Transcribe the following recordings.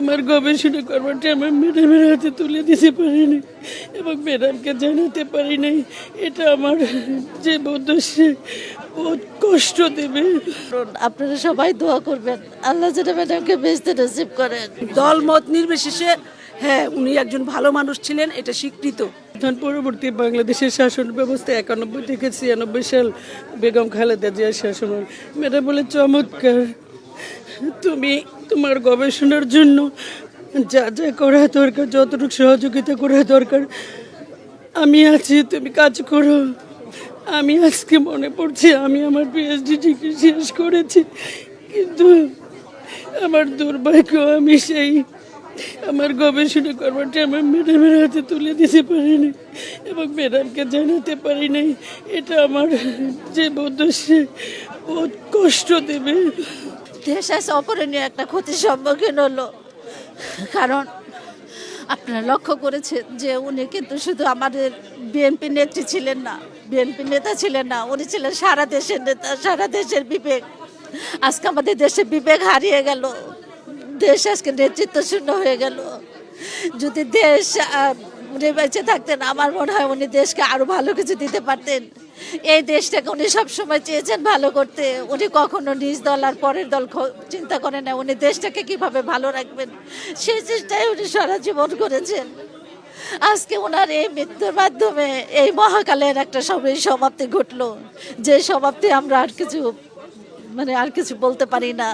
আমার গবেষণা কর্মটা আমার ম্যাডামের হাতে তুলে দিতে পারিনি এবং ম্যাডামকে জানাতে পারি নাই। এটা আমার যে উদ্দেশ্যে বহুত কষ্ট দেবে। আপনারা সবাই দোয়া করবেন, আল্লাহ যেন ম্যাডামকে বেঁচতে নসিব করেন। দল মত নির্বিশেষে হ্যাঁ উনি একজন ভালো মানুষ ছিলেন, এটা স্বীকৃত। পরবর্তী বাংলাদেশের শাসন ব্যবস্থা 91 থেকে 96 সাল বেগম খালেদা জিয়ার শাসন। ম্যাডাম বলে চমৎকার, তুমি তোমার গবেষণার জন্য যা যা করা দরকার, যতটুকু সহযোগিতা করা দরকার আমি আছি, তুমি কাজ করো। আমি আজকে মনে পড়ছে আমি আমার পিএইচডি ডিগ্রি শেষ করেছি, কিন্তু আমার দুর্ভাগ্য আমি সেই আমার গবেষণা কর্মটা আমার ম্যাডামের হাতে তুলে দিতে পারিনি এবং ম্যাডামকে জানাতে পারি নাই। এটা আমার যে উদ্দেশ্যে বহুত কষ্ট দেবে। দেশ আজ অপূরণীয় একটা ক্ষতির সম্মুখীন হলো, কারণ আপনারা লক্ষ্য করেছেন যে উনি কিন্তু শুধু আমাদের বিএনপি নেত্রী ছিলেন না, বিএনপি নেতা ছিলেন না, উনি ছিলেন সারা দেশের নেতা, সারা দেশের বিবেক। আজকে আমাদের দেশের বিবেক হারিয়ে গেল, দেশ আজকে নেতৃত্ব শূন্য হয়ে গেল। যদি দেশ উনি বেঁচে থাকতেন আমার মনে হয় উনি দেশকে আরও ভালো কিছু দিতে পারতেন। এই দেশটাকে উনি সবসময় চেয়েছেন ভালো করতে, উনি কখনো নিজ দল আর পরের দল চিন্তা করেন না, উনি দেশটাকে কিভাবে ভালো রাখবেন সেই চেষ্টায় উনি সারা জীবন করেছেন। আজকে ওনার এই মৃত্যুর মাধ্যমে এই মহাকালের একটা সমাপ্তি ঘটলো, যে সমাপ্তি আমরা আর কিছু বলতে পারি না।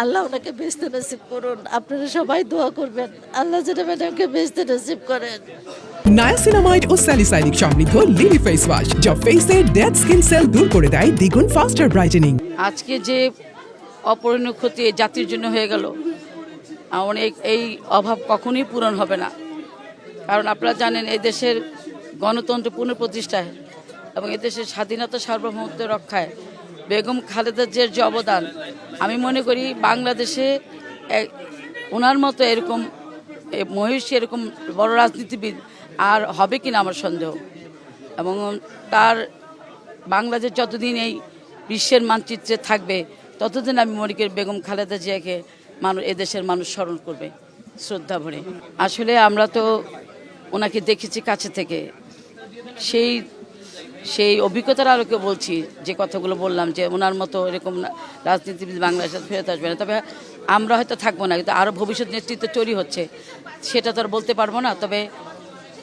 আল্লাহ ওনাকে বেঁচতে নসিব করুন, আপনারা সবাই দোয়া করবেন, আল্লাহ যেন ম্যাডামকে বেঁচতে নসিব করেন। নায়াসিনামাইড ও স্যালিসাইনিক সমৃদ্ধ লিলি ফেস ওয়াশ যা ফেসের ডেড স্কিন সেল দূর করে দেয় দ্বিগুণ ফাস্টার ব্রাইটেনিং। আজকে যে অপূরণীয় ক্ষতি জাতির জন্য হয়ে গেল, অনেক এই অভাব কখনোই পূরণ হবে না। কারণ আপনারা জানেন এই দেশের গণতন্ত্র পুনঃপ্রতিষ্ঠায় এবং এই দেশের স্বাধীনতা সার্বভৌমত্ব রক্ষায় বেগম খালেদা জিয়ার যে অবদান, আমি মনে করি বাংলাদেশে ওনার মতো এরকম মহিষী এরকম বড় রাজনীতিবিদ আর হবে কিনা আমার সন্দেহ। এবং তার বাংলাদেশ যতদিন এই বিশ্বের মানচিত্রে থাকবে ততদিন আমি মনে করি বেগম খালেদা জিয়াকে এদেশের মানুষ স্মরণ করবে শ্রদ্ধা ভরে। আসলে আমরা তো ওনাকে দেখেছি কাছে থেকে, সেই অভিজ্ঞতার আলোকে বলছি যে কথাগুলো বললাম, যে ওনার মতো এরকম রাজনীতিবিদ বাংলাদেশে ফেরত আসবে না। তবে আমরা হয়তো থাকবো না, কিন্তু আরও ভবিষ্যৎ নেতৃত্ব তৈরি হচ্ছে, সেটা তো আর বলতে পারবো না। তবে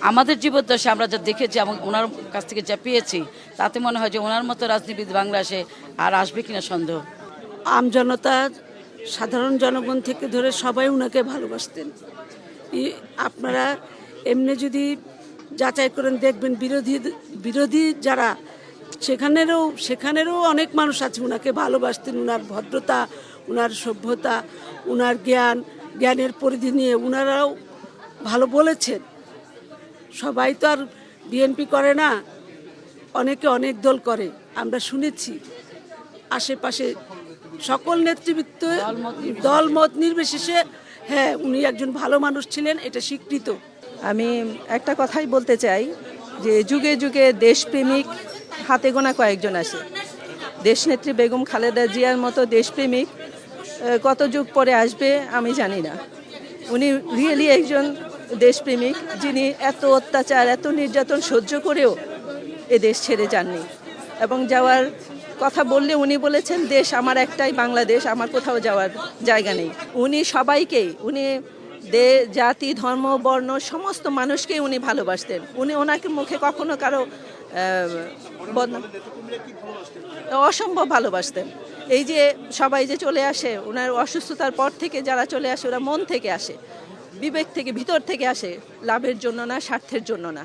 আমাদের জীবদ্দশায় আমরা যা দেখেছি এবং ওনার কাছ থেকে যা পেয়েছি, তাতে মনে হয় যে ওনার মতো রাজনীতিবিদ বাংলাদেশে আর আসবে কিনা সন্দেহ। আমজনতার সাধারণ জনগণ থেকে ধরে সবাই উনাকে ভালোবাসতেন। আপনারা এমনি যদি যাচাই করেন দেখবেন বিরোধী যারা সেখানেরও অনেক মানুষ আছে উনাকে ভালোবাসতেন। উনার ভদ্রতা, উনার সভ্যতা, উনার জ্ঞানের পরিধি নিয়ে উনারাও ভালো বলেছেন। সবাই তো আর বিএনপি করে না, অনেকে অনেক দল করে, আমরা শুনেছি। আশেপাশে সকল নেতৃবৃন্দ দলমত নির্বিশেষে হ্যাঁ উনি একজন ভালো মানুষ ছিলেন, এটা স্বীকৃত। আমি একটা কথাই বলতে চাই যে যুগে যুগে দেশপ্রেমিক হাতে গোনা কয়েকজন আসে। দেশনেত্রী বেগম খালেদা জিয়ার মতো দেশপ্রেমিক কত যুগ পরে আসবে আমি জানি না। উনি রিয়েলি একজন দেশপ্রেমিক, যিনি এত অত্যাচার এত নির্যাতন সহ্য করেও এ দেশ ছেড়ে যাননি। এবং যাওয়ার কথা বললে উনি বলেছেন, দেশ আমার একটাই, বাংলাদেশ, আমার কোথাও যাওয়ার জায়গা নেই। উনি সবাইকেই, উনি জাতি ধর্ম বর্ণ সমস্ত মানুষকেই উনি ভালোবাসতেন। ওনাকে মুখে কখনো কারো অসম্ভব ভালোবাসতেন। এই যে সবাই যে চলে আসে ওনার অসুস্থতার পর থেকে, যারা চলে আসে ওরা মন থেকে আসে, বিবেক থেকে, ভিতর থেকে আসে, লাভের জন্য না, স্বার্থের জন্য না।